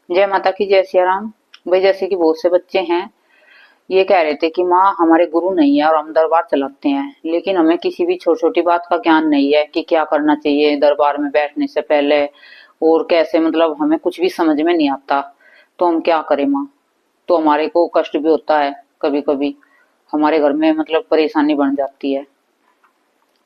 जय माता की, जय सिया राम। भाई जैसे कि बहुत से बच्चे हैं, ये कह रहे थे कि माँ हमारे गुरु नहीं है और हम दरबार चलाते हैं, लेकिन हमें किसी भी छोटी छोटी बात का ज्ञान नहीं है कि क्या करना चाहिए दरबार में बैठने से पहले, और कैसे, मतलब हमें कुछ भी समझ में नहीं आता। तो हम क्या करें माँ? तो हमारे को कष्ट भी होता है, कभी कभी हमारे घर में मतलब परेशानी बन जाती है।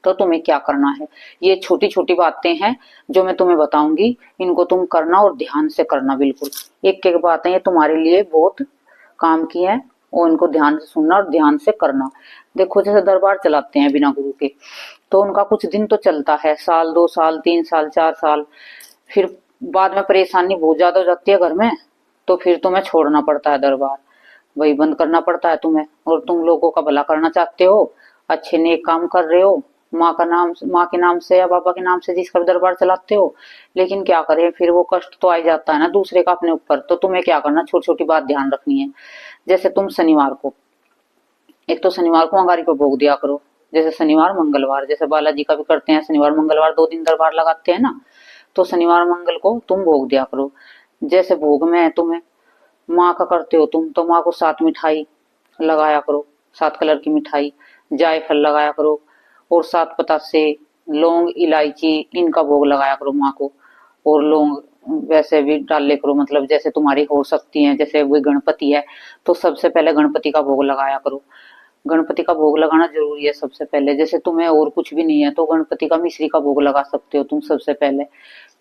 तो तुम्हें क्या करना है, ये छोटी छोटी बातें हैं जो मैं तुम्हें बताऊंगी, इनको तुम करना और ध्यान से करना। बिल्कुल एक एक बातें ये तुम्हारे लिए बहुत काम की है, और इनको ध्यान से सुनना और ध्यान से करना। देखो जैसे दरबार चलाते हैं बिना गुरु के, तो उनका कुछ दिन तो चलता है, साल 2 साल 3 साल 4 साल, फिर बाद में परेशानी बहुत ज्यादा हो जाती है घर में, तो फिर तुम्हें छोड़ना पड़ता है दरबार, वही बंद करना पड़ता है तुम्हें। और तुम लोगों का भला करना चाहते हो, अच्छे नेक काम कर रहे हो, माँ का नाम, माँ के नाम से या बाबा के नाम से जिसका भी दरबार चलाते हो, लेकिन क्या करें, फिर वो कष्ट तो आ ही जाता है ना दूसरे का अपने ऊपर। तो तुम्हें क्या करना, छोटी छोटी बात ध्यान रखनी है। जैसे तुम शनिवार को, एक तो शनिवार को अंगारी को भोग दिया करो। जैसे शनिवार मंगलवार, जैसे बालाजी का भी करते हैं, शनिवार मंगलवार 2 दिन दरबार लगाते हैं ना, तो शनिवार मंगल को तुम भोग दिया करो। जैसे भोग में तुम्हें माँ का करते हो तुम, तो माँ को 7 मिठाई लगाया करो, 7 कलर की मिठाई, जायफल लगाया करो, और 7 बतासे, लौंग, इलायची, इनका भोग लगाया करो माँ को। और लौंग वैसे भी डाल ले करो, मतलब जैसे तुम्हारी हो सकती है। जैसे वो गणपति है, तो सबसे पहले गणपति का भोग लगाया करो। गणपति का भोग लगाना जरूरी है सबसे पहले। जैसे तुम्हें और कुछ भी नहीं है तो गणपति का मिश्री का भोग लगा सकते हो तुम सबसे पहले,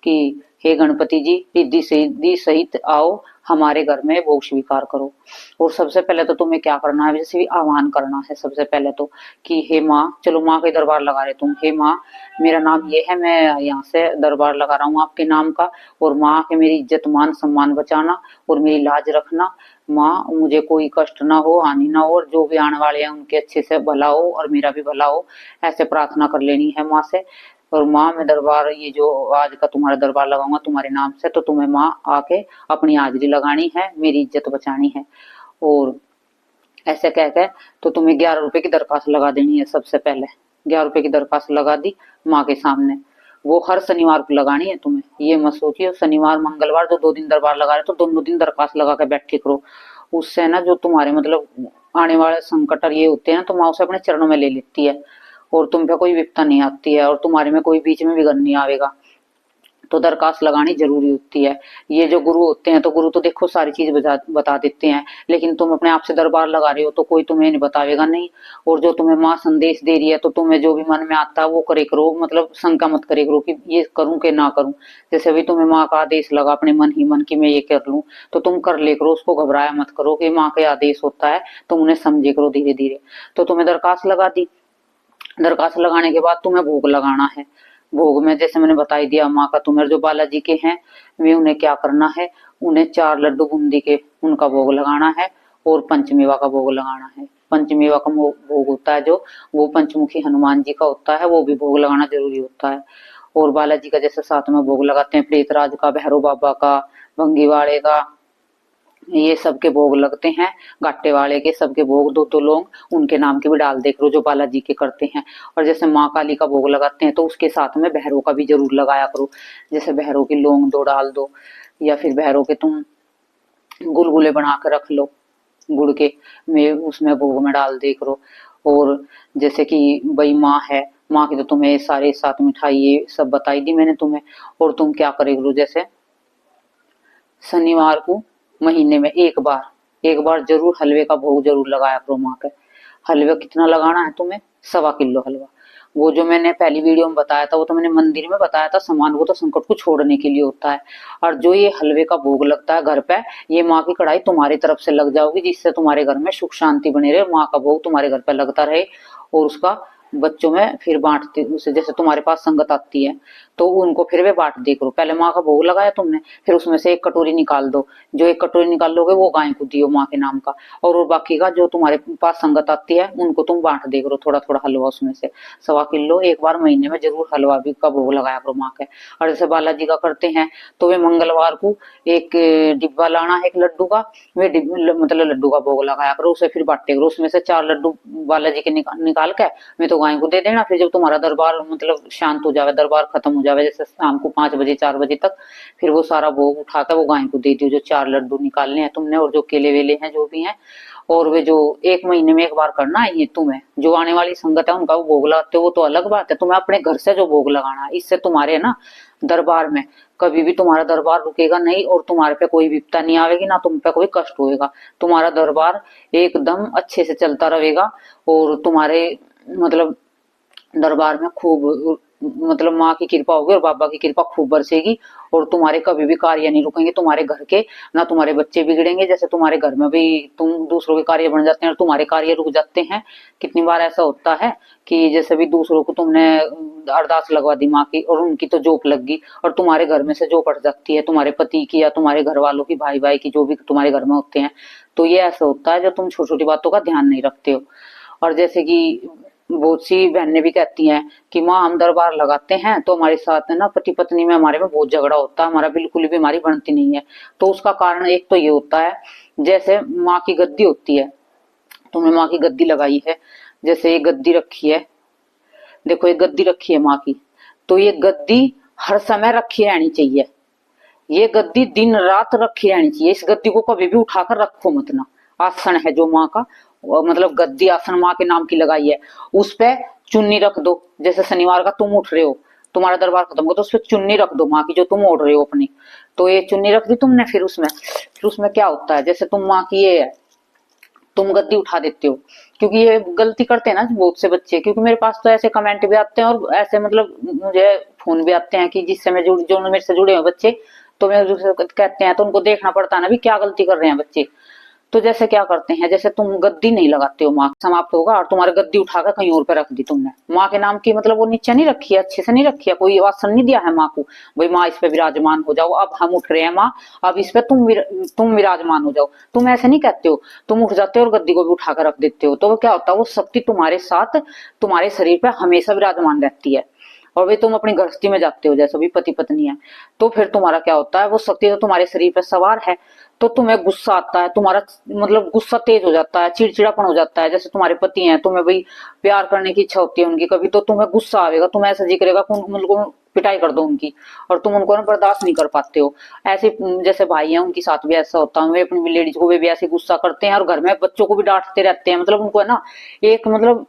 कि हे गणपति जी, रिद्धि सिद्धि सहित आओ, हमारे घर में भोग स्वीकार करो। और सबसे पहले तो तुम्हें क्या करना है, जैसे भी आह्वान करना है सबसे पहले तो, कि हे माँ, चलो माँ के दरबार लगा रहे तुम, हे माँ मेरा नाम ये है, मैं यहाँ से दरबार लगा रहा हूँ आपके नाम का, और माँ के मेरी इज्जत मान सम्मान बचाना और मेरी लाज रखना। माँ मुझे कोई कष्ट ना हो, हानि ना हो, और जो भी आने वाले हैं उनके अच्छे से भला हो और मेरा भी भला हो, ऐसे प्रार्थना कर लेनी है माँ से। और माँ मैं दरबार, ये जो आज का तुम्हारा दरबार लगाऊंगा तुम्हारे नाम से, तो तुम्हें माँ आके अपनी हाजिरी लगानी है, मेरी इज्जत बचानी है। और ऐसे कह के तो तुम्हें 11 रुपए की दरखास्त लगा देनी है सबसे पहले। 11 रुपए की दरखास्त लगा दी माँ के सामने, वो हर शनिवार को लगानी है तुम्हें। ये मत सोचिए शनिवार मंगलवार जो 2 दिन दरबार लगा रहे तो दोनों दिन दरखास्त लगा के बैठे करो। उससे ना जो तुम्हारे मतलब आने वाले संकट और ये होते हैं ना, तो माँ उसे अपने चरणों में ले लेती है, और तुम पे कोई विपता नहीं आती है, और तुम्हारे में कोई बीच में विघ्न नहीं आवेगा। तो दरखास्त लगानी जरूरी होती है। ये जो गुरु होते हैं, तो गुरु तो देखो सारी चीज बता देते हैं, लेकिन तुम अपने आप से दरबार लगा रहे हो तो कोई तुम्हें नहीं बतावेगा नहीं। और जो तुम्हें माँ संदेश दे रही है, तो तुम्हें जो भी मन में आता है वो करे करो, मतलब शंका मत करे करो कि ये करूं कि ना करूं। जैसे अभी तुम्हें माँ का आदेश लगा अपने मन ही मन की मैं ये कर लूं, तो तुम कर ले करो, उसको घबराया मत करो कि माँ का आदेश होता है, तुम उन्हें समझे करो धीरे धीरे। तो तुम्हें दरखास्त लगा दी, दरखास्त लगाने के बाद तुम्हें भोग लगाना है। भोग में जैसे मैंने बता ही दिया, माँ का तुम्हें जो बालाजी के हैं वे, उन्हें क्या करना है, उन्हें 4 लड्डू बूंदी के उनका भोग लगाना है, और पंचमेवा का भोग लगाना है। पंचमेवा का भोग होता है जो, वो पंचमुखी हनुमान जी का होता है, वो भी भोग लगाना जरूरी होता है। और बालाजी का जैसे साथ में भोग लगाते हैं प्रेतराज का, भैरव बाबा का, भंगी वाले का, ये सबके भोग लगते हैं। गाट्टे वाले के सबके भोग दो दो लोग उनके नाम के भी डाल देख लो जो बालाजी के करते हैं। और जैसे माँ काली का भोग लगाते हैं, तो उसके साथ में भैरव का भी जरूर लगाया करो। जैसे भैरव की लौंग 2 डाल दो, या फिर भैरव के तुम गुलगुले बना के रख लो, गुड़ के में उसमें भोग में डाल दे करो। और जैसे कि भाई माँ है, माँ की तो तुम्हें सारे 7 मिठाई ये सब बताई दी मैंने तुम्हें। और तुम क्या करे करो, जैसे शनिवार को महीने में एक बार जरूर हलवे का भोग जरूर लगाया करो माँ के। हलवा कितना लगाना है तुम्हें, 1.25 किलो हलवा। वो जो मैंने पहली वीडियो में बताया था, वो तो मैंने मंदिर में बताया था सामान, वो तो संकट को छोड़ने के लिए होता है। और जो ये हलवे का भोग लगता है घर पे, ये माँ की कढ़ाई तुम्हारी तरफ से लग जाओगी, जिससे तुम्हारे घर में सुख शांति बनी रहे, माँ का भोग तुम्हारे घर पे लगता रहे। और उसका बच्चों में फिर बांटते, उसे जैसे तुम्हारे पास संगत आती है तो उनको फिर वे बांट दे करो। पहले माँ का भोग लगाया तुमने, फिर उसमें से 1 कटोरी निकाल दो, जो 1 कटोरी निकाल लोगे वो गाय को दियो माँ के नाम का। और बाकी का जो तुम्हारे पास संगत आती है उनको तुम बांट दे करो थोड़ा थोड़ा हलवा उसमें से। 1.25 किलो एक बार महीने में जरूर हलवा भी का भोग लगाया करो माँ के। और जैसे बालाजी का करते हैं, तो वे मंगलवार को एक डिब्बा लाना है एक लड्डू का, वे मतलब लड्डू का भोग लगाया करो, उसे फिर बांटे करो। उसमें से 4 लड्डू बालाजी के निकाल के मैं तो गाय को दे देना। फिर जब तुम्हारा दरबार मतलब शांत हो जाए, दरबार खत्म हो जावे जैसे शाम को 5 बजे 4 बजे तक, फिर वो सारा भोग उठाकर वो गाय को दे दियो, जो 4 लड्डू निकालने हैं तुमने, और जो केले वेले हैं जो भी हैं, और वे जो 1 महीने में एक बार करना है ये तुम्हें। जो आने वाली संगत है उनका वो भोग लगाते हो वो तो अलग बात है, तुम्हें अपने घर से जो भोग लगाना है, इससे तुम्हारे ना दरबार में कभी भी तुम्हारा दरबार रुकेगा नहीं, और तुम्हारे पे कोई विपदा नहीं आवेगी, ना तुम पे कोई कष्ट होएगा। तुम्हारा दरबार एकदम अच्छे से चलता रहेगा, और तुम्हारे मतलब दरबार में खूब मतलब माँ की कृपा होगी और बाबा की कृपा खूब बरसेगी, और तुम्हारे कभी भी कार्य नहीं रुकेंगे तुम्हारे घर के, ना तुम्हारे बच्चे बिगड़ेंगे। जैसे तुम्हारे घर में भी तुम दूसरों के कार्य बन जाते हैं और तुम्हारे कार्य रुक जाते हैं, कितनी बार ऐसा होता है कि जैसे भी दूसरों को तुमने अरदास लगवा दी माँ की, और उनकी तो जोप लग गई, और तुम्हारे घर में से जोप अट जाती है, तुम्हारे पति की या तुम्हारे घर वालों की, भाई भाई की, जो भी तुम्हारे घर में होते हैं। तो ये ऐसा होता है जब तुम छोटी छोटी बातों का ध्यान नहीं रखते हो। और जैसे कि बहुत सी बहनें भी कहती हैं कि माँ हम दरबार लगाते हैं तो हमारे साथ है ना पति पत्नी में हमारे में बहुत झगड़ा होता है, हमारा बिल्कुल भी हमारी बनती नहीं है। तो उसका कारण एक तो ये होता है, जैसे माँ की गद्दी होती है, तुमने माँ की गद्दी लगाई है, जैसे ये गद्दी रखी है, देखो ये गद्दी रखी है माँ की, तो ये गद्दी हर समय रखी रहनी चाहिए, ये गद्दी दिन रात रखी रहनी चाहिए, इस गद्दी को कभी भी उठाकर रखो मत ना। आसन है जो माँ का, मतलब गद्दी आसन माँ के नाम की लगाई है, उस पे चुन्नी रख दो। जैसे शनिवार का तुम उठ रहे हो, तुम्हारा दरबार खत्म हो तो उस पे चुन्नी रख दो माँ की, जो तुम ओढ़ रहे हो अपनी। तो ये चुन्नी रख दी तुमने, फिर उसमें क्या होता है, जैसे तुम माँ की ये है, तुम गद्दी उठा देते हो, क्योंकि ये गलती करते हैं ना बहुत से बच्चे, क्योंकि मेरे पास तो ऐसे कमेंट भी आते हैं और ऐसे मतलब मुझे फोन भी आते हैं कि जिससे मैं जो मेरे से जुड़े हुए बच्चे, तो मैं कहते हैं तो उनको देखना पड़ता है ना भी क्या गलती कर रहे हैं बच्चे। तो जैसे क्या करते हैं, जैसे तुम गद्दी नहीं लगाते हो, माँ समाप्त होगा और तुम्हारी गद्दी उठाकर कहीं और पे रख दी तुमने, माँ के नाम की मतलब वो नीचे नहीं रखी है, अच्छे से नहीं रखी है, कोई आसन नहीं दिया है माँ को, भाई माँ इस पे विराजमान हो जाओ, अब हम उठ रहे हैं माँ, अब इस पे तुम विराजमान हो जाओ, तुम ऐसे नहीं कहते हो, तुम उठ जाते हो और गद्दी को भी उठाकर रख देते हो। तो वो क्या होता है, वो शक्ति तुम्हारे साथ तुम्हारे शरीर पे हमेशा विराजमान रहती है। और वे तुम अपनी गृहस्थी में जाते हो, जैसे भी पति पत्नी है, तो फिर तुम्हारा क्या होता है, वो शक्ति तो तुम्हारे शरीर पर सवार है, तो तुम्हें गुस्सा आता है, तुम्हारा मतलब गुस्सा तेज हो जाता है, चिड़चिड़ापन हो जाता है। जैसे तुम्हारे पति हैं, तुम्हें भाई प्यार करने की इच्छा होती है उनकी कभी, तो तुम्हें गुस्सा आएगा, तुम्हें ऐसा जी करेगा मतलब पिटाई कर दो उनकी, और तुम उनको ना बर्दाश्त नहीं कर पाते हो। ऐसे जैसे भाई हैं उनके साथ भी ऐसा होता है, वे अपनी लेडीज को भी ऐसे गुस्सा करते हैं, और घर में बच्चों को भी डांटते रहते हैं, मतलब उनको है ना एक मतलब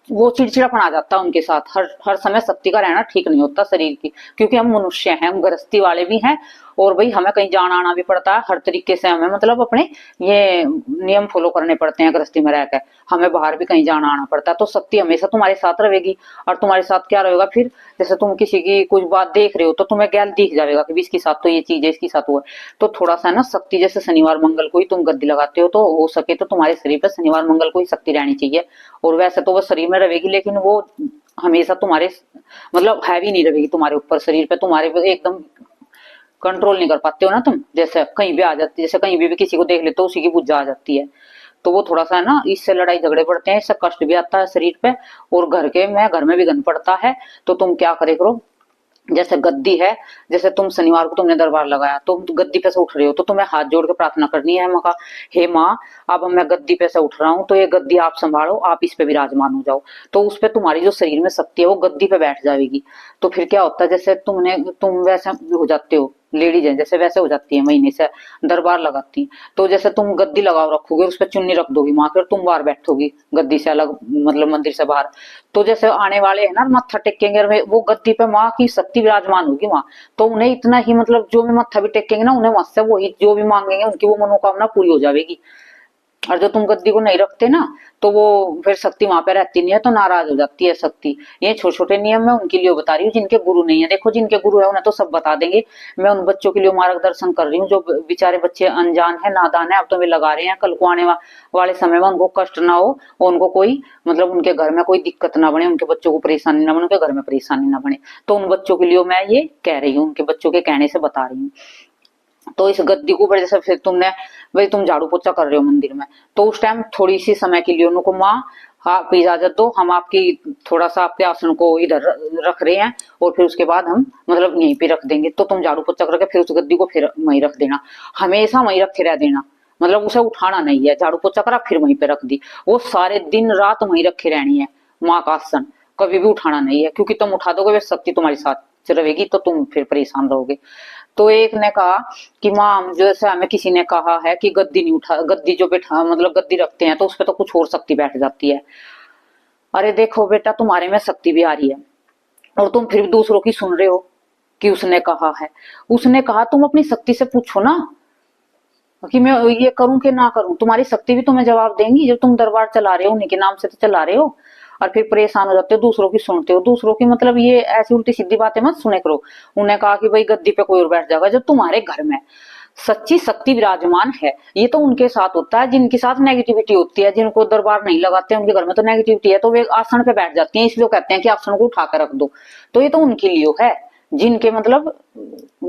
वो चिड़चिड़ापन आ जाता है उनके साथ। हर हर समय शक्ति का रहना ठीक नहीं होता शरीर की, क्योंकि हम मनुष्य हैं, हम गृहस्थी वाले भी हैं, और भाई हमें कहीं जाना आना भी पड़ता है, हर तरीके से हमें मतलब अपने ये नियम फॉलो करने पड़ते हैं गृहस्थी में रहकर, हमें बाहर भी कहीं जाना आना पड़ता है। तो शक्ति हमेशा तुम्हारे साथ रहेगी, और तुम्हारे साथ क्या रहेगा फिर, जैसे तुम किसी की कुछ बात देख रहे हो तो तुम्हें ज्ञान दिख जाएगा कि इसके साथ तो ये चीज है, इसके साथ वो है। तो थोड़ा सा ना शक्ति, जैसे शनिवार मंगल को ही तुम गद्दी लगाते हो, तो हो सके तो तुम्हारे शरीर पर शनिवार मंगल को ही शक्ति रहनी चाहिए। और वैसे तो वो शरीर में रहेगी, लेकिन वो हमेशा तुम्हारे मतलब हैवी नहीं रहेगी तुम्हारे ऊपर, शरीर पे तुम्हारे पे एकदम कंट्रोल नहीं कर पाते हो ना तुम, जैसे कहीं भी आ जाती है, जैसे कहीं भी किसी को देख लेते हो उसी की बुझ आ जाती है। तो वो थोड़ा सा ना इससे लड़ाई झगड़े पड़ते हैं, इससे कष्ट भी आता है शरीर पे, और घर में भी गन पड़ता है। तो तुम क्या करे करो, जैसे गद्दी है, जैसे तुम शनिवार को तुमने दरबार लगाया, तुम गद्दी पे से उठ रहे हो, तो तुम्हें हाथ जोड़ के प्रार्थना करनी है माँ का, हे माँ अब मैं गद्दी पे से उठ रहा हूँ, तो ये गद्दी आप संभालो, आप इस पे विराजमान हो जाओ। तो उस पे तुम्हारी जो शरीर में शक्ति है वो गद्दी पे बैठ जाएगी। तो फिर क्या होता है, जैसे तुम वैसे हो जाते हो, लेडीज है जैसे वैसे हो जाती है, महीने से दरबार लगाती है, तो जैसे तुम गद्दी लगाओ रखोगे, उस पर चुन्नी रख दोगी माँ के, और तुम बाहर बैठोगी गद्दी से अलग, मतलब मंदिर से बाहर। तो जैसे आने वाले है ना मत्था टेकेंगे, और वो गद्दी पे माँ की शक्ति विराजमान होगी वहां, तो उन्हें इतना ही मतलब जो भी मत्था भी टेकेंगे ना, उन्हें वहां से वो जो भी मांगेंगे उनकी वो मनोकामना पूरी हो जाएगी। और जो तुम गद्दी को नहीं रखते ना, तो वो फिर शक्ति वहां पे रहती नहीं है, तो नाराज हो जाती है शक्ति। ये छोटे छोटे नियम मैं उनके लिए बता रही हूँ जिनके गुरु नहीं है। देखो जिनके गुरु है उन्हें तो सब बता देंगे, मैं उन बच्चों के लिए मार्गदर्शन कर रही हूँ जो बेचारे बच्चे अनजान है, नादान है, अब तो वे लगा रहे हैं, कल को आने वाले समय में उनको कष्ट ना हो, और उनको कोई मतलब उनके घर में कोई दिक्कत ना बने, उनके बच्चों को परेशानी ना बने, उनके घर में परेशानी ना बने। तो उन बच्चों के लिए मैं ये कह रही हूँ, उनके बच्चों के कहने से बता रही हूँ। तो इस गद्दी को ऊपर जैसे फिर तुमने भाई तुम झाड़ू पोछा कर रहे हो मंदिर में, तो उस टाइम थोड़ी सी समय के लिए उनको माँ आप इजाजत दो, हम आपकी थोड़ा सा आपके आसन को इधर रख रहे हैं, और फिर उसके बाद हम मतलब यहीं पे रख देंगे। तो तुम झाड़ू पोछा करके फिर उस गद्दी को फिर वहीं रख देना, हमेशा वहीं रखे रह देना, मतलब उसे उठाना नहीं है। झाड़ू पोछा करा फिर वहीं पे रख दी, वो सारे दिन रात वहीं रखे रहनी है माँ का आसन, कभी भी उठाना नहीं है, क्योंकि तुम उठा दोगे वे शक्ति तुम्हारे साथ रहेगी तो तुम फिर परेशान रहोगे। तो एक ने कहा कि माँ, जैसे हमें किसी ने कहा है कि गद्दी नहीं उठा, गद्दी जो बैठा मतलब गद्दी रखते हैं तो उस पर तो कुछ और शक्ति बैठ जाती है। अरे देखो बेटा, तुम्हारे में शक्ति भी आ रही है और तुम फिर भी दूसरों की सुन रहे हो कि उसने कहा है। उसने कहा, तुम अपनी शक्ति से पूछो ना कि मैं ये करूं कि ना करूं। तुम्हारी शक्ति भी तुम्हें जवाब देंगी। जब तुम दरबार चला रहे हो, उन्हीं के नाम से तो चला रहे हो, और फिर परेशान हो जाते हो, दूसरों की सुनते हो। दूसरों की मतलब ये ऐसी उल्टी सीधी बातें मत सुने करो। उन्हें कहा कि भाई गद्दी पे कोई और बैठ जाएगा। जब तुम्हारे घर में सच्ची शक्ति विराजमान है, ये तो उनके साथ होता है जिनके साथ नेगेटिविटी होती है, जिनको दरबार नहीं लगाते, उनके घर में तो नेगेटिविटी है, तो वे आसन पे बैठ जाती हैं। इसलिए कहते हैं कि आसन को उठा कर रख दो। तो ये तो उनके लिए है जिनके मतलब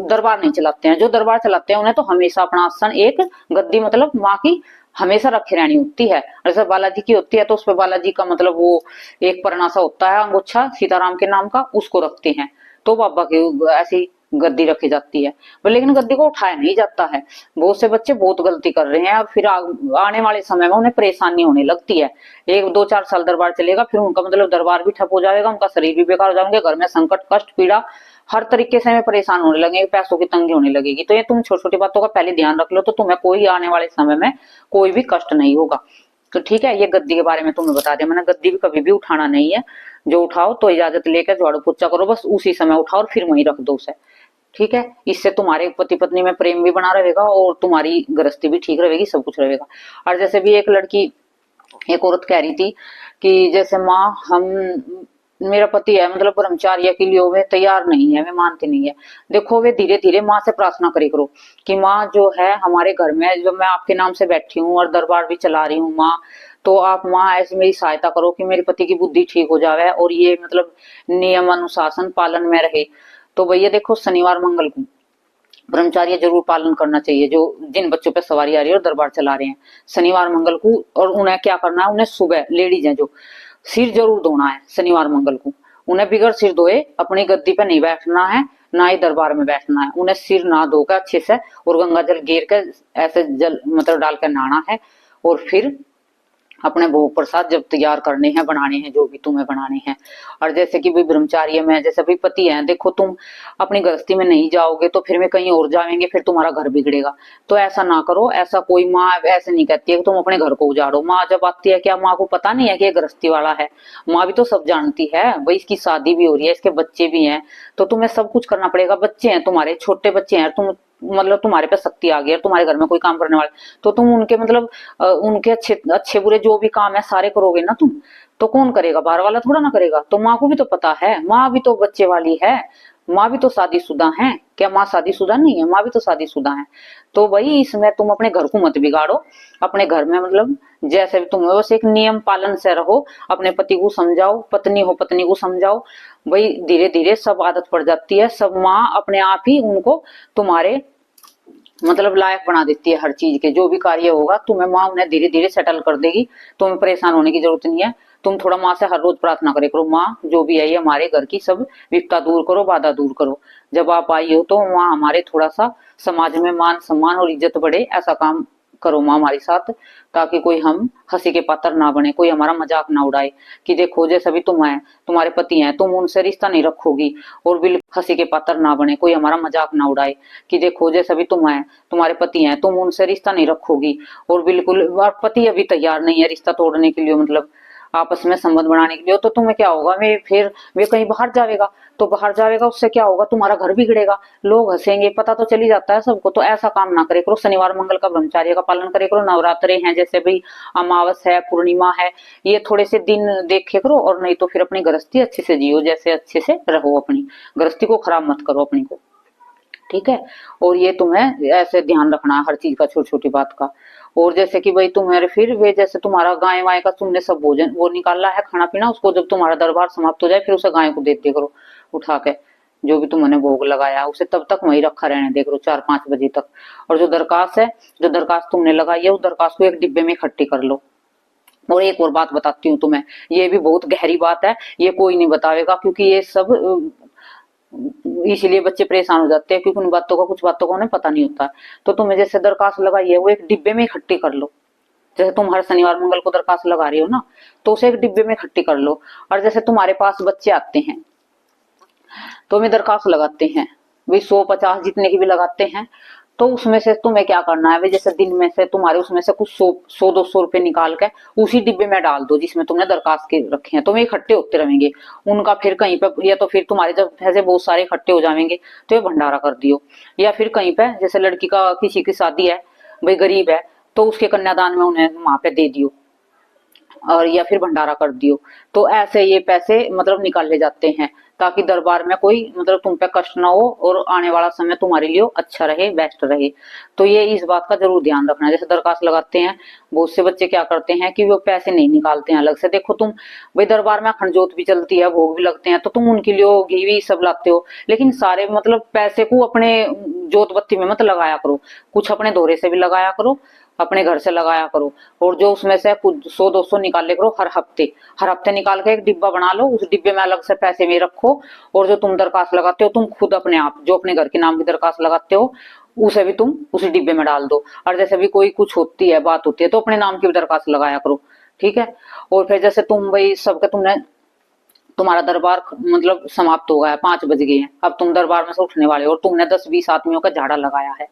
दरबार नहीं चलाते हैं। जो दरबार चलाते हैं उन्हें तो हमेशा अपना आसन, एक गद्दी मतलब माँ की हमेशा रखे रहनी होती है। जैसे बालाजी की होती है तो उसपे बालाजी का मतलब वो एक परनासा होता है, अंगोछा सीताराम के नाम का, उसको रखते हैं। तो बाबा की ऐसी गद्दी रखी जाती है, लेकिन गद्दी को उठाया नहीं जाता है। बहुत से बच्चे बहुत गलती कर रहे हैं और फिर आने वाले समय में उन्हें परेशानी होने लगती है। 1 2 4 साल दरबार चलेगा, फिर उनका मतलब दरबार भी ठप हो जाएगा, उनका शरीर भी बेकार हो जाएंगे, घर में संकट कष्ट पीड़ा हर तरीके से हमें परेशान होने लगेंगे, पैसों की तंगी होने लगेगी। तो ये तुम छोटी छोटी बातों का पहले ध्यान रख लो, तो तुम्हें कोई आने वाले समय में कोई भी कष्ट नहीं होगा। तो ठीक है, ये गद्दी के बारे में तुम्हें बता दिया मैंने। गद्दी भी कभी भी उठाना नहीं है। जो उठाओ तो इजाजत लेकर झाड़ू पोछा करो, बस उसी समय उठाओ और फिर वहीं रख दो उसे। ठीक है, इससे तुम्हारे पति पत्नी में प्रेम भी बना रहेगा और तुम्हारी गृहस्थी भी ठीक रहेगी, सब कुछ रहेगा। और जैसे भी एक लड़की, एक औरत कह रही थी कि जैसे माँ, हम मेरा पति है मतलब ब्रह्मचार्य के लिए वे तैयार नहीं है, वे मानते नहीं है। देखो, वे धीरे धीरे माँ से प्रार्थना करी करो कि माँ जो है हमारे घर में, जो मैं आपके नाम से बैठी हूँ और दरबार भी चला रही हूँ माँ, तो आप माँ ऐसी मेरी सहायता करो कि मेरे पति की बुद्धि ठीक हो जावे और ये मतलब नियम अनुशासन पालन में रहे। तो भैया देखो, शनिवार मंगल को ब्रह्मचार्य जरूर पालन करना चाहिए। जो जिन बच्चों पे सवारी आ रही है और दरबार चला रहे हैं, शनिवार मंगल को, और उन्हें क्या करना है, उन्हें सुबह लेडीज हैं जो, सिर जरूर धोना है शनिवार मंगल को। उन्हें बिगर सिर धोए अपनी गद्दी पे नहीं बैठना है, ना ही दरबार में बैठना है। उन्हें सिर ना धोकर अच्छे से और गंगा जल गिर कर ऐसे जल मतलब डाल कर नहाना है, और फिर अपने भोग प्रसाद जब तैयार करने हैं, बनाने हैं, जो भी तुम्हें बनाने हैं। और जैसे कि भाई ब्रह्मचार्य में, जैसे भाई पति है, देखो तुम अपनी गृहस्थी में नहीं जाओगे तो फिर में कहीं और जाएंगे, फिर तुम्हारा घर बिगड़ेगा। तो ऐसा ना करो। ऐसा कोई माँ ऐसे नहीं कहती है कि तुम अपने घर को उजाड़ो। माँ जब आती है, क्या माँ को पता नहीं है कि ये गृहस्थी वाला है? माँ भी तो सब जानती है भाई, इसकी शादी भी हो रही है, इसके बच्चे भी हैं, तो तुम्हें सब कुछ करना पड़ेगा। बच्चे हैं तुम्हारे, छोटे बच्चे हैं, तुम मतलब तुम्हारे पे शक्ति आ गई है, तुम्हारे घर में कोई काम करने वाले, तो तुम उनके मतलब उनके अच्छे अच्छे बुरे जो भी काम है सारे करोगे ना तुम। तो कौन करेगा? बाहर वाला थोड़ा ना करेगा। तो माँ को भी तो पता है, माँ भी तो बच्चे वाली है, माँ भी तो शादीशुदा है। क्या माँ शादीशुदा नहीं है? माँ भी तो शादीशुदा है। तो भाई इसमें तुम अपने घर को मत बिगाड़ो। अपने घर में मतलब जैसे भी तुम हो, बस एक नियम पालन से रहो। अपने पति को समझाओ, पत्नी हो पत्नी को समझाओ। भाई धीरे धीरे सब आदत पड़ जाती है। सब माँ अपने आप ही उनको तुम्हारे मतलब लायक बना देती है हर चीज के। जो भी कार्य होगा तुम्हें माँ उन्हें धीरे धीरे सेटल कर देगी। तुम्हें परेशान होने की जरूरत नहीं है। तुम थोड़ा माँ से हर रोज प्रार्थना करे करो, माँ जो भी है ये हमारे घर की सब विपता दूर करो, बाधा दूर करो। जब आप आई हो तो माँ हमारे थोड़ा सा समाज में मान सम्मान और इज्जत बढ़े, ऐसा काम करो माँ हमारे साथ, ताकि कोई हम हंसी के पात्र ना बने, कोई हमारा मजाक ना उड़ाए कि देखो जैसे भी तुम है, तुम्हारे पति हैं, तुम उनसे रिश्ता नहीं रखोगी। और बिल्कुल हंसी के पात्र ना बने, कोई हमारा मजाक ना उड़ाए कि देखो जैसे भी तुम है, तुम्हारे पति हैं, तुम उनसे रिश्ता नहीं रखोगी। और बिल्कुल पति अभी तैयार नहीं है रिश्ता तोड़ने के लिए, मतलब आपस में संबंध बनाने के लिए, तो तुम्हें क्या होगा, वे कहीं बाहर जाएगा, तो बाहर जाएगा उससे क्या होगा, तुम्हारा घर बिगड़ेगा, लोग हंसेंगे, पता तो चली जाता है सबको। तो ऐसा काम ना करे करो। शनिवार मंगल का ब्रह्मचार्य का पालन करे करो। नवरात्रे हैं, जैसे भाई अमावस है, पूर्णिमा है, ये थोड़े से दिन देखे करो। और नहीं तो फिर अपनी गृहस्थी अच्छे से जियो, जैसे अच्छे से रहो, अपनी गृहस्थी को खराब मत करो अपनी को। ठीक है, और ये तुम्हें ऐसे ध्यान रखना है हर चीज का, छोटी छोटी बात का। और जैसे कि भाई तुम्हारे फिर वे जैसे तुम्हारा गाय वाय का तुमने सब भोजन वो निकाला है, खाना पीना, उसको जब तुम्हारा दरबार समाप्त हो जाए फिर उसे गाय को दे दिया करो उठा के। जो भी तुमने भोग लगाया उसे तब तक वहीं रखा रहने दे करो, 4 5 बजे तक। और जो दरखास्त है, जो दरखास्त तुमने लगाई है, उस दरखास्त को एक डिब्बे में इकट्ठी कर लो। और एक और बात बताती हूँ तुम्हें, ये भी बहुत गहरी बात है, ये कोई नहीं बतावेगा, क्योंकि ये सब इसीलिए बच्चे परेशान हो जाते हैं, क्योंकि उन बातों का, कुछ बातों का उन्हें पता नहीं होता है। तो तुम्हें जैसे दरखास्त लगाई है वो एक डिब्बे में इकट्ठी कर लो। जैसे तुम हर शनिवार मंगल को दरखास्त लगा रही हो ना, तो उसे एक डिब्बे में इकट्ठी कर लो। और जैसे तुम्हारे पास बच्चे आते हैं, तो हमें दरखास्त लगाते हैं भाई 100-50 जितने की भी लगाते हैं। तो उसमें से तुम्हें क्या करना है भाई, जैसे दिन में से तुम्हारे उसमें से कुछ 100-200 रुपए निकाल के उसी डिब्बे में डाल दो जिसमें तुमने दरखास्त के रखे हैं। तो वे इकट्ठे होते रहेंगे उनका, फिर कहीं पे, या तो फिर तुम्हारे जब ऐसे बहुत सारे इकट्ठे हो जाएंगे तो ये भंडारा कर दियो। या फिर कहीं पे जैसे लड़की का किसी की शादी है, भाई गरीब है, तो उसके कन्यादान में उन्हें वहां पे दे दियो, और या फिर भंडारा कर दियो। तो ऐसे ये पैसे मतलब निकाले जाते हैं ताकि दरबार में कोई मतलब तुम पे कष्ट ना हो और आने वाला समय तुम्हारे लिए अच्छा रहे, बेस्ट रहे। तो ये इस बात का जरूर ध्यान रखना है। जैसे दरखास्त लगाते हैं, बहुत से बच्चे क्या करते हैं कि वो पैसे नहीं निकालते हैं अलग से। देखो तुम भाई दरबार में अखंड जोत भी चलती है, भोग भी लगते हैं, तो तुम उनके लिए घी भी सब लाते हो, लेकिन सारे मतलब पैसे को अपने जोत बत्ती में मत लगाया करो, कुछ अपने दोहरे से भी लगाया करो, अपने घर से लगाया करो। और जो उसमें से कुछ 100-200 निकाले करो हर हफ्ते निकाल के एक डिब्बा बना लो, उस डिब्बे में अलग से पैसे में रखो। और जो तुम दरखास्त लगाते हो तुम खुद अपने आप जो अपने घर के नाम की दरखास्त लगाते हो उसे भी तुम उसी डिब्बे में डाल दो। और जैसे भी कोई कुछ होती है, बात होती है, तो अपने नाम की भी दरखास्त लगाया करो, ठीक है। और फिर जैसे तुम भाई सबके तुमने तुम्हारा दरबार मतलब समाप्त हो गया है, 5 बज गए हैं, अब तुम दरबार में से उठने वाले हो और तुमने 10-20 आदमियों का झाड़ा लगाया है।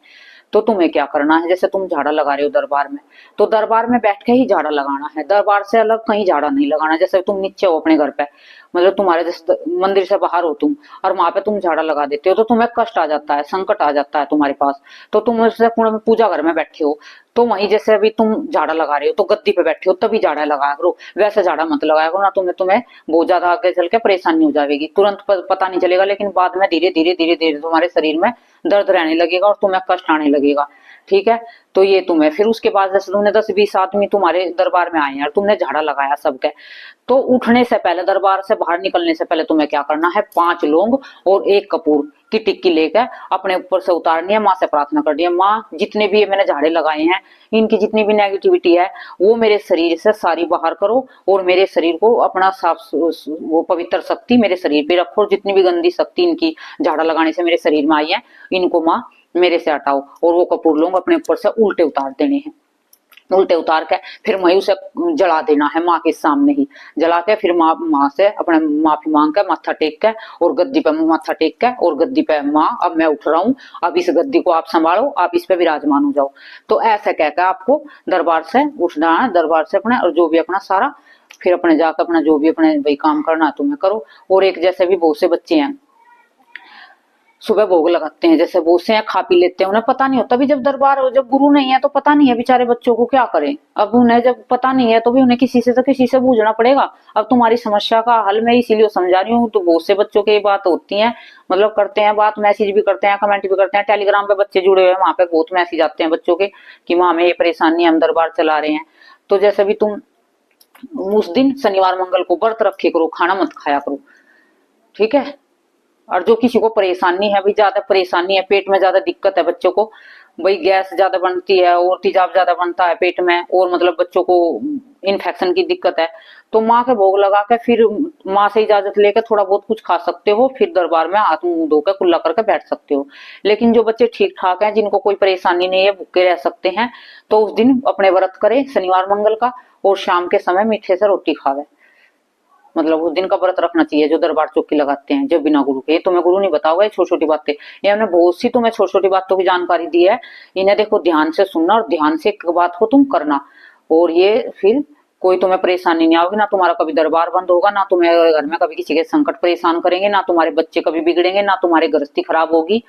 तो तुम्हें क्या करना है, जैसे तुम झाड़ा लगा रहे हो दरबार में, तो दरबार में बैठ के ही झाड़ा लगाना है, दरबार से अलग कहीं झाड़ा नहीं लगाना। जैसे तुम नीचे हो अपने घर पे, मतलब तुम्हारे जैसे मंदिर से बाहर हो तुम, और वहां पे तुम झाड़ा लगा देते हो, तो तुम्हें कष्ट आ जाता है, संकट आ जाता है तुम्हारे पास। तो तुम उससे पूजा घर में बैठे हो, तो वहीं जैसे अभी तुम झाड़ा लगा रहे हो तो गद्दी पे बैठे हो तभी झाड़ा लगाया करो, वैसे झाड़ा मत लगाया करो ना, तुम्हें बहुत ज्यादा आगे चल के परेशानी हो जाएगी। तुरंत पता नहीं चलेगा, लेकिन बाद में धीरे धीरे धीरे धीरे तुम्हारे शरीर में दर्द रहने लगेगा और तुम्हें कष्ट आने लगेगा, ठीक है। तो ये तुम्हें फिर उसके बाद जैसे तुमने 10-20 आदमी तुम्हारे दरबार में आए हैं और तुमने झाड़ा लगाया सबके, तो उठने से पहले, दरबार से बाहर निकलने से पहले तुम्हें क्या करना है, 5 लौंग और 1 कपूर की टिक्की लेकर अपने ऊपर से उतारनी है, माँ से प्रार्थना करनी है, माँ जितने भी ये मैंने झाड़े लगाए हैं इनकी जितनी भी नेगेटिविटी है वो मेरे शरीर से सारी बाहर करो, और मेरे शरीर को अपना साफ वो पवित्र शक्ति मेरे शरीर पे रखो, और जितनी भी गंदी शक्ति इनकी झाड़ा लगाने से मेरे शरीर में आई है इनको माँ मेरे से हटाओ। और वो कपूर लौंग अपने ऊपर से उल्टे उतार देने हैं, उल्टे उतार के फिर वहीं उसे जला देना है माँ के सामने ही, जला के फिर माँ से अपने माफी मांग के माथा टेक के और गद्दी पे माथा टेक के और गद्दी पे, माँ अब मैं उठ रहा हूँ, अब इस गद्दी को आप संभालो, आप इस पे विराजमान हो जाओ। तो ऐसे कहकर आपको दरबार से उठना है, दरबार से अपने और जो भी अपना सारा फिर अपने जाकर अपना जो भी अपने भाई काम करना है तुम्हें करो। और एक जैसे भी बहुत से बच्चे हैं सुबह भोग लगाते हैं, जैसे बहुत से हैं खा पी लेते हैं, उन्हें पता नहीं होता भी, जब दरबार हो, जब गुरु नहीं है तो पता नहीं है बेचारे बच्चों को क्या करें। अब उन्हें जब पता नहीं है तो भी उन्हें किसी से तो किसी से पूछना पड़ेगा। अब तुम्हारी समस्या का हल मैं इसीलिए समझा रही हूँ। तो बहुत से बच्चों की बात होती है, मतलब करते हैं बात, मैसेज भी करते हैं, कमेंट भी करते हैं, टेलीग्राम पे बच्चे जुड़े हुए हैं, वहां पे बहुत मैसेज आते हैं बच्चों के कि माँ हमें ये परेशानी है, हम दरबार चला रहे हैं। तो जैसे भी तुम उस दिन शनिवार मंगल को व्रत रखे करो, खाना मत खाया करो, ठीक है। और जो किसी को परेशानी है, भाई ज्यादा परेशानी है, पेट में ज्यादा दिक्कत है बच्चों को, भाई गैस ज्यादा बनती है और तेजाब ज्यादा बनता है पेट में, और मतलब बच्चों को इन्फेक्शन की दिक्कत है, तो माँ के भोग लगा के फिर माँ से इजाजत लेकर थोड़ा बहुत कुछ खा सकते हो, फिर दरबार में हाथ मुंह धोकर कुल्ला करके बैठ सकते हो। लेकिन जो बच्चे ठीक ठाक हैं, जिनको कोई परेशानी नहीं है, भूखे रह सकते हैं, तो उस दिन अपने व्रत करें शनिवार मंगल का, और शाम के समय मीठे से रोटी खावे। मतलब उस दिन का व्रत रखना चाहिए जो दरबार चौकी लगाते हैं, जो बिना गुरु के। ये तुम्हें गुरु नहीं बताओगे, ये छोटी छोटी बातें, ये हमने बहुत सी तुम्हें छोटी छोटी बातों की जानकारी दी है, इन्हें देखो ध्यान से सुनना और ध्यान से एक बात को तुम करना, और ये फिर कोई तुम्हें परेशानी नहीं आओगी, ना तुम्हारा कभी दरबार बंद होगा, ना तुम्हें घर में कभी किसी के संकट परेशान करेंगे, ना तुम्हारे बच्चे कभी बिगड़ेंगे, ना तुम्हारी गृहस्थी खराब होगी,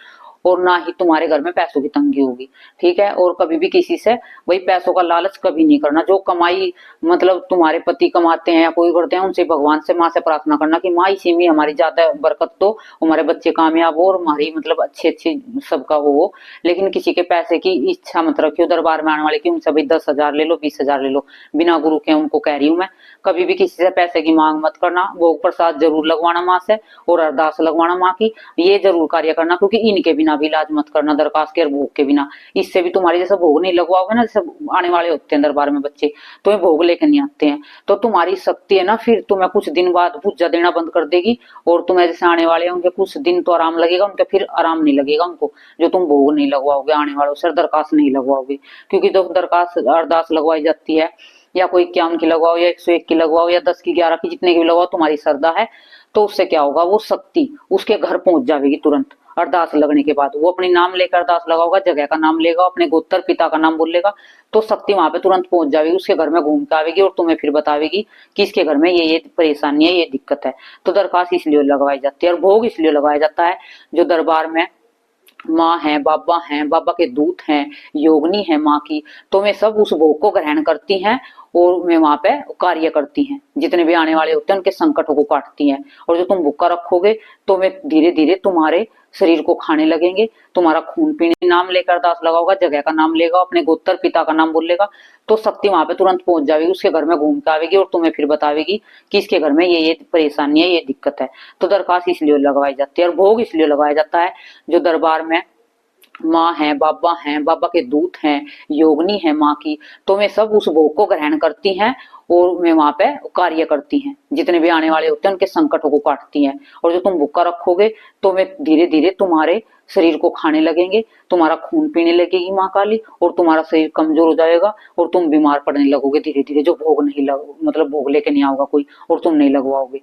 और ना ही तुम्हारे घर में पैसों की तंगी होगी, ठीक है। और कभी भी किसी से वही पैसों का लालच कभी नहीं करना। जो कमाई मतलब तुम्हारे पति कमाते हैं या कोई करते हैं, उनसे भगवान से माँ से प्रार्थना करना कि माँ इसी में हमारी ज्यादा बरकत दो, हमारे बच्चे कामयाब हो और हमारी मतलब अच्छी अच्छी सबका हो। लेकिन किसी के पैसे की इच्छा मत रखियो दरबार में आने वाले की, उनसे भाई 10,000 ले लो, 20,000 ले लो, बिना गुरु के उनको कह रही हूँ मैं। कभी भी किसी से पैसे की मांग मत करना। भोग प्रसाद जरूर लगवाना माँ से, और अरदास लगवाना माँ की, ये जरूर कार्य करना, क्योंकि इनके बिना भी इलाज मत करना, दरखास्त के और भोग के बिना। इससे भी तुम्हारे जैसे भोग नहीं लगवाओगे ना, जैसे आने वाले होते हैं दरबार में बच्चे, तो ये भोग लेकर नहीं आते हैं, तो तुम्हारी शक्ति है ना फिर तुम्हें कुछ दिन बाद भुज्जा देना बंद कर देगी, और तुम्हें जैसे आने वाले होंगे कुछ दिन तो आराम लगेगा, उनके फिर आराम नहीं लगेगा उनको, जो तुम भोग नहीं लगवाओगे आने वालों से, दरखास्त नहीं लगवाओगे। क्योंकि जो दरखास्त अरदास लगवाई जाती है, या कोई 51 की लगवाओ, या 101 की लगवाओ, या 10 की, 11 की, जितने की भी लगवाओ, तुम्हारी श्रद्धा है, तो उससे क्या होगा, वो शक्ति उसके घर पहुंच जाएगी तुरंत। अरदास लगने के बाद वो अपनी नाम लेकर अरदास लगाओगा, जगह का नाम लेगा, अपने गोत्र पिता का नाम बोल लेगा, तो शक्ति वहां पे तुरंत पहुंच जाएगी, उसके घर में घूम के आवेगी और तुम्हें फिर बतावेगी कि इसके घर में ये परेशानी है, ये दिक्कत है। तो दरखास्त इसलिए लगवाई जाती है और भोग इसलिए लगाया जाता है, जो दरबार में माँ है, बाबा के दूत हैं, योगनी है माँ की, तो वे सब उस भोग को ग्रहण करती हैं और वे वहां पे कार्य करती हैं, जितने भी आने वाले होते हैं उनके संकटों को काटती हैं। और जो तुम भूखा रखोगे तो वे धीरे धीरे तुम्हारे शरीर को खाने लगेंगे, तुम्हारा खून पीने, नाम लेकर अरदास लगाओगा, जगह का नाम लेगा, अपने गोत्र पिता का नाम बोल लेगा, तो शक्ति वहां पे तुरंत पहुंच जाएगी, उसके घर में घूम के आवेगी और तुम्हें फिर बतावेगी कि इसके घर में ये परेशानी है, ये दिक्कत है। तो दरखास्त इसलिए लगवाई जाती है और भोग इसलिए लगाया जाता है, जो दरबार में माँ है, बाबा के दूत हैं, योगनी है माँ की, तो वे सब उस भोग को ग्रहण करती हैं और वे वहां पे कार्य करती हैं, जितने भी आने वाले होते हैं उनके संकटों को काटती हैं। और जो तुम भूखा रखोगे तो वे धीरे धीरे तुम्हारे शरीर को खाने लगेंगे, तुम्हारा खून पीने लगेगी माँ काली, और तुम्हारा शरीर कमजोर हो जाएगा और तुम बीमार पड़ने लगोगे धीरे धीरे, जो भोग नहीं लग मतलब भोग लेके नहीं आओगा कोई और तुम नहीं लगवाओगे।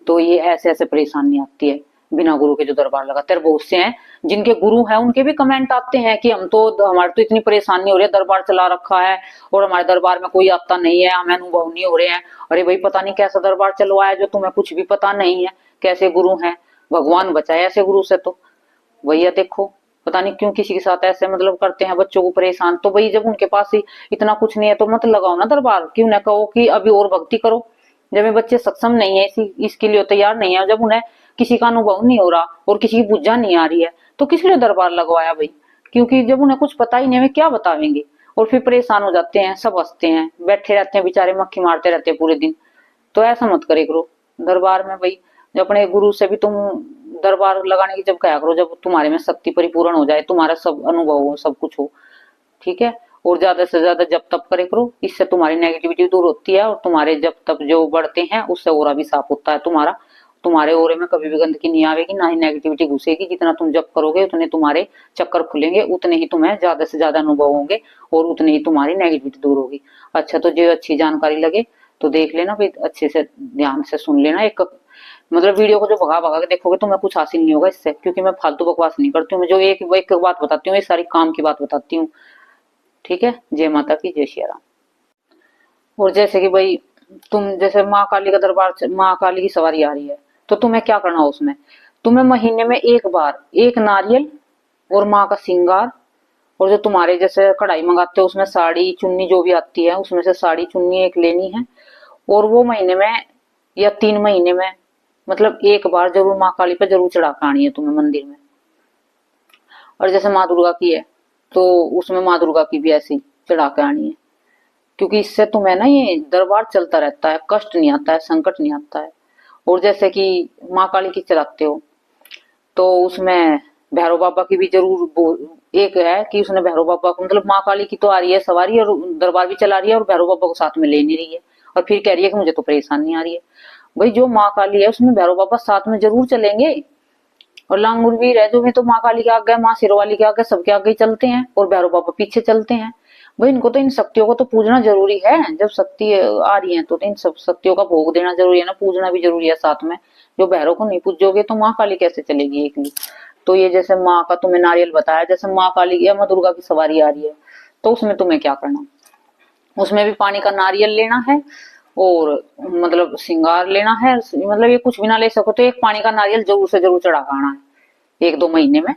तो ये ऐसे ऐसे परेशानी आती है बिना गुरु के जो दरबार लगाते हैं। बहुत से हैं जिनके गुरु हैं, उनके भी कमेंट आते हैं कि हम तो, हमारे तो इतनी परेशानी हो रही है, दरबार चला रखा है और हमारे दरबार में कोई आता नहीं है, हमें अनुभव नहीं हो रहे हैं। अरे भाई, पता नहीं कैसा दरबार चलवाया जो तुम्हें कुछ भी पता नहीं है, कैसे गुरु हैं, भगवान बचाए ऐसे गुरु से। तो भैया देखो, पता नहीं क्यों किसी के साथ ऐसे करते हैं बच्चों को परेशान। तो भाई जब उनके पास ही इतना कुछ नहीं है तो मत लगाओ ना दरबार, क्यों ना कहो कि अभी और भक्ति करो। जब ये बच्चे सक्षम नहीं है, इसके लिए तैयार नहीं है, जब उन्हें किसी का अनुभव नहीं हो रहा और किसी की पूजा नहीं आ रही है, तो किस लिए दरबार लगवाया भाई? क्योंकि जब उन्हें कुछ पता ही नहीं है, वे क्या बतावेंगे, और फिर परेशान हो जाते हैं, सब हंसते हैं, बैठे रहते हैं बेचारे, मक्खी मारते रहते हैं पूरे दिन। तो ऐसा मत करे करो दरबार में भाई। जब अपने गुरु से भी तुम दरबार लगाने की जब कहा करो, जब तुम्हारे में शक्ति परिपूर्ण हो जाए, तुम्हारा सब अनुभव हो, सब कुछ हो, ठीक है। और ज्यादा से ज्यादा जप तप करे करो, इससे तुम्हारी नेगेटिविटी दूर होती है और तुम्हारे जप तप जो बढ़ते हैं उससे ओरा भी साफ होता है तुम्हारा। तुम्हारे ओरे में कभी भी गंदगी नहीं आवेगी, ना ही नेगेटिविटी घुसेगी। जितना तुम जप करोगे उतने तुम्हारे चक्कर खुलेंगे, उतने ही तुम्हें ज्यादा से ज्यादा अनुभव होंगे और उतनी ही तुम्हारी नेगेटिविटी दूर होगी। अच्छा, तो जो अच्छी जानकारी लगे तो देख लेना भाई, अच्छे से ध्यान से सुन लेना। एक वीडियो को जो भगा भगा के देखोगे तुम्हें कुछ हासिल नहीं होगा इससे, क्योंकि मैं फालतू बकवास नहीं करती हूँ। मैं जो एक एक बात बताती हूँ, ये सारी काम की बात बताती हूँ, ठीक है। जय माता की, जय श्री राम। और जैसे कि भाई तुम, जैसे माँ काली का दरबार, माँ काली की सवारी आ रही है, तो तुम्हें क्या करना हो उसमें, तुम्हें महीने में एक बार एक नारियल और माँ का श्रृंगार, और जो तुम्हारे जैसे कढ़ाई मंगाते हो उसमें साड़ी चुन्नी जो भी आती है उसमें से साड़ी चुन्नी एक लेनी है, और वो महीने में या 3 महीने में एक बार जरूर माँ काली पे जरूर चढ़ा के आनी है तुम्हें मंदिर में। और जैसे माँ दुर्गा की है तो उसमें माँ दुर्गा की भी ऐसी चढ़ा के आनी है, क्योंकि इससे तुम्हें ना ये दरबार चलता रहता है, कष्ट नहीं आता है, संकट नहीं आता है। और जैसे कि माँ काली की चलाते हो तो उसमें भैरव बाबा की भी जरूर एक है कि उसने भैरव बाबा को, माँ काली की तो आ रही है सवारी और दरबार भी चला रही है और भैरव बाबा को साथ में ले नहीं रही है, और फिर कह रही है कि मुझे तो परेशानी आ रही है। भाई जो माँ काली है उसमें भैरव बाबा साथ में जरूर चलेंगे, और लांगुर वीर है जो भी तो माँ काली के आगे, माँ सिरोवाली के आगे, सबके आगे चलते हैं और भैरव बाबा पीछे चलते हैं। भाई इनको तो, इन शक्तियों को तो पूजना जरूरी है। जब शक्ति आ रही है तो इन सब शक्तियों का भोग देना जरूरी है ना, पूजना भी जरूरी है साथ में। जो भैरव को नहीं पूजोगे तो माँ काली कैसे चलेगी एकली। तो ये जैसे माँ का तुम्हें नारियल बताया, जैसे माँ काली या माँ दुर्गा की सवारी आ रही है तो उसमें तुम्हें क्या करना, उसमें भी पानी का नारियल लेना है और श्रृंगार लेना है। ये कुछ भी ना ले सको तो एक पानी का नारियल जरूर से जरूर चढ़ा आना है 1-2 महीने में,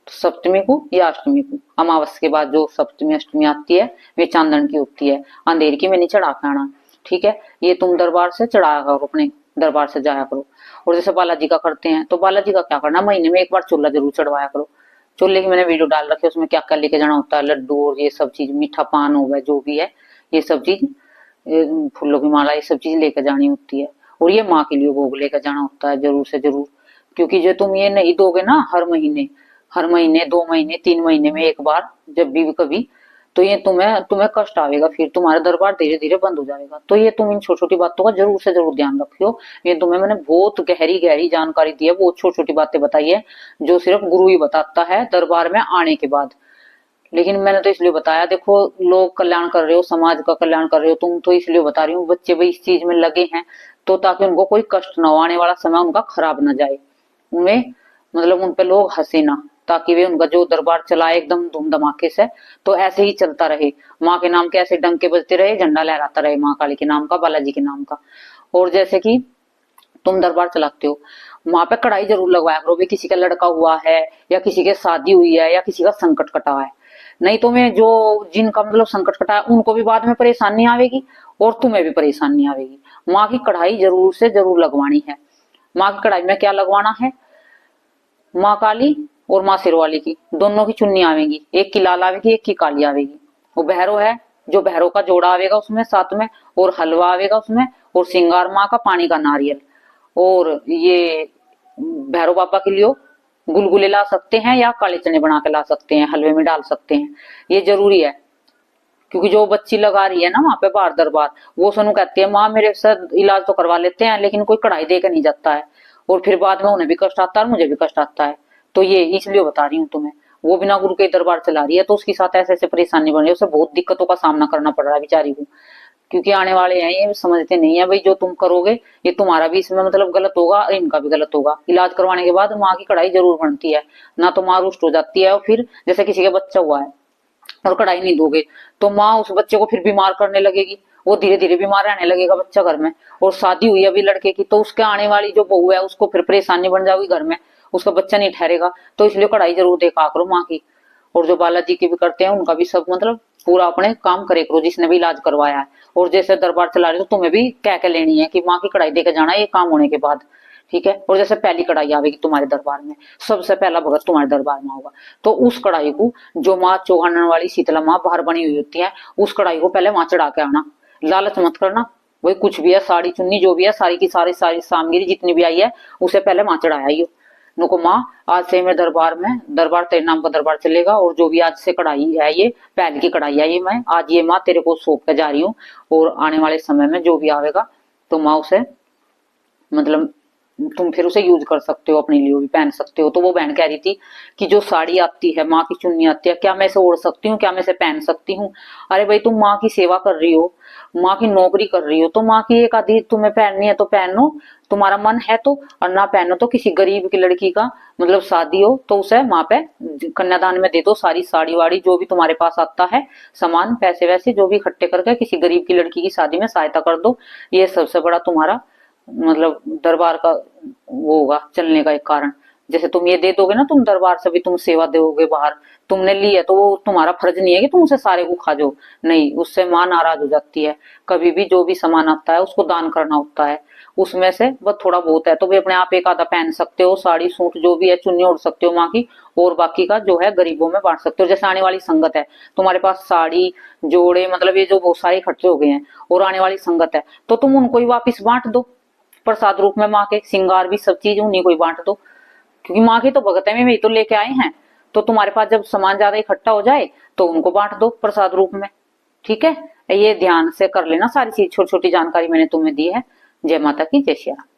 सप्तमी को या अष्टमी को। अमावस्या के बाद जो सप्तमी अष्टमी आती है वे चांदन की होती है, अंधेर की में नहीं चढ़ा के आना, ठीक है। ये तुम दरबार से चढ़ाया करो, अपने दरबार से जाया करो। और जैसे बालाजी का करते हैं तो बालाजी का क्या करना, महीने में एक बार चूल्हा जरूर चढ़वाया करो। चूल्हे की मैंने वीडियो डाल रखी है, उसमें क्या क्या लेके जाना होता है, लड्डू और ये सब चीज, मीठा पान हो गया जो भी है, ये सब चीज, फूलों की माला, ये सब चीज लेकर जानी होती है। और ये माँ के लिए भोग लेकर जाना होता है जरूर से जरूर, क्योंकि जो तुम ये नहीं दोगे ना हर महीने 2 महीने 3 महीने में एक बार, जब भी कभी, तो ये तुम्हें कष्ट आएगा, फिर तुम्हारा दरबार धीरे धीरे बंद हो जाएगा। तो ये तुम इन छोटी छोटी बातों का जरूर से जरूर ध्यान रखियो। ये तुम्हें मैंने बहुत गहरी गहरी जानकारी दी है, बहुत छोटी छोटी बातें बताई है जो सिर्फ गुरु ही बताता है दरबार में आने के बाद। लेकिन मैंने तो इसलिए बताया, देखो लोग कल्याण कर रहे हो, समाज का कल्याण कर रहे हो तुम, तो इसलिए बता रही हूँ। बच्चे भाई इस चीज में लगे हैं तो ताकि उनको कोई कष्ट ना हो, आने वाला समय उनका खराब ना जाए, उनमें मतलब उन पे लोग हंसे ना, ताकि वे उनका जो दरबार चलाए एकदम धूम धमाके से, तो ऐसे ही चलता रहे। माँ के नाम के ऐसे डंके बजते रहे, झंडा लहराता रहे माँ काली के नाम का, बालाजी के नाम का। और जैसे कि तुम दरबार चलाते हो, वहां पे कढ़ाई जरूर लगवाया करो भी, किसी का लड़का हुआ है या किसी के शादी हुई है या किसी का संकट कटा है। नहीं तो मैं जो जिनका मतलब संकट कटा है उनको भी बाद में परेशानी आवेगी और तुम्हें भी परेशानी आवेगी। माँ की कढ़ाई जरूर से जरूर लगवानी है। माँ की कढ़ाई में क्या लगवाना है, माँ काली और माँ सिरवाली की दोनों की चुन्नी आवेगी, एक की लाल आवेगी एक की काली आवेगी। वो भैरव है, जो भैरव का जोड़ा आवेगा उसमें साथ में, और हलवा आवेगा उसमें, और श्रृंगार माँ का पानी का नारियल। और ये भैरव बाबा के लिए गुलगुले ला सकते हैं या काले चने बना के ला सकते हैं, हलवे में डाल सकते हैं, ये जरूरी है। क्योंकि जो बच्ची लगा रही है ना वहां पे बाहर दरबार, वो सोनू कहती है माँ मेरे साथ इलाज तो करवा लेते हैं लेकिन कोई कढ़ाई दे के नहीं जाता है, और फिर बाद में उन्हें भी कष्ट आता है और मुझे भी कष्ट आता है। तो ये इसलिए बता रही हूँ तुम्हें, वो बिना गुरु के दरबार चला रही है तो उसके साथ ऐसे ऐसे परेशानी बन रही है, उसे बहुत दिक्कतों का सामना करना पड़ रहा है बेचारी को। क्योंकि आने वाले हैं ये समझते नहीं है भाई, जो तुम करोगे ये तुम्हारा भी इसमें मतलब गलत होगा और इनका भी गलत होगा। इलाज करवाने के बाद माँ की कढ़ाई जरूर बनती है, ना तो माँ रुष्ट हो जाती है। और फिर जैसे किसी का बच्चा हुआ है और कढ़ाई नहीं दोगे तो माँ उस बच्चे को फिर बीमार करने लगेगी, वो धीरे धीरे बीमार रहने लगेगा बच्चा घर में। और शादी हुई अभी लड़के की तो उसके आने वाली जो बहू है उसको फिर परेशानी बन जाएगी घर में, उसका बच्चा नहीं ठहरेगा। तो इसलिए कढ़ाई जरूर देखा करो माँ की। और जो बालाजी की भी करते हैं उनका भी सब मतलब पूरा अपने काम करे करो, जिसने भी इलाज करवाया है। और जैसे दरबार चला रहे हो तो तुम्हें भी कह के लेनी है कि माँ की कढ़ाई देकर जाना है ये काम होने के बाद, ठीक है। और जैसे पहली कढ़ाई आवेगी तुम्हारे दरबार में, सबसे पहला भगत तुम्हारे दरबार में होगा, तो उस कढ़ाई को जो माँ चौहानन वाली शीतला माँ बाहर बनी हुई होती है, उस कढ़ाई को पहले वहां चढ़ा के आना। लालच मत करना, वही कुछ भी है साड़ी चुन्नी जो भी है सारी की सारी सारी सामग्री जितनी भी आई है उसे पहले वहां चढ़ाया ही हो। नुको माँ आज से मैं दरबार में, दरबार तेरे नाम का दरबार चलेगा, और जो भी आज से कढ़ाई है ये पहल की कढ़ाई है, ये मैं आज ये माँ तेरे को सौंप के जा रही हूँ। और आने वाले समय में जो भी आवेगा तो माँ उसे मतलब तुम फिर उसे यूज कर सकते हो, अपने लिए भी पहन सकते हो। तो वो बहन कह रही थी कि जो साड़ी आती है माँ की चुन्नी आती है, क्या मैं इसे ओढ़ सकती हूँ, क्या मैं इसे पहन सकती हूँ। अरे भाई तुम माँ की सेवा कर रही हो, माँ की नौकरी कर रही हो, तो माँ की एक आधी तुम्हें पहननी है तो पहनो, तुम्हारा मन है तो। और ना पहनो तो किसी गरीब की लड़की का मतलब शादी हो तो उसे माँ पे कन्यादान में दे दो, सारी साड़ी वाड़ी जो भी तुम्हारे पास आता है सामान पैसे वैसे जो भी इकट्ठे करके किसी गरीब की लड़की की शादी में सहायता कर दो। ये सबसे बड़ा तुम्हारा मतलब दरबार का वो होगा चलने का एक कारण। जैसे तुम ये दे दोगे ना, तुम दरबार से भी तुम सेवा दोगे बाहर, तुमने ली है तो वो तुम्हारा फर्ज नहीं है कि तुम उसे सारे को खा जाओ, नहीं, उससे माँ नाराज हो जाती है। कभी भी जो भी सामान आता है उसको दान करना होता है, उसमें से बस थोड़ा बहुत है तो भी अपने आप एक आधा पहन सकते हो, साड़ी सूट जो भी है चुन्नी ओढ़ सकते हो माँ की, और बाकी का जो है गरीबों में बांट सकते हो। जैसे आने वाली संगत है, तुम्हारे पास साड़ी जोड़े मतलब ये जो बहुत सारे इकट्ठे हो गए हैं और आने वाली संगत है तो तुम उनको ही वापिस बांट दो प्रसाद रूप में। माँ के श्रृंगार भी सब चीज उन्हीं को ही बांट दो, क्योंकि माँ की तो भगत है में तो लेके आए हैं। तो तुम्हारे पास जब सामान ज्यादा इकट्ठा हो जाए तो उनको बांट दो प्रसाद रूप में, ठीक है। ये ध्यान से कर लेना सारी चीज, छोटी छोटी जानकारी मैंने तुम्हें दी है। जय माता की, जय श्री राम।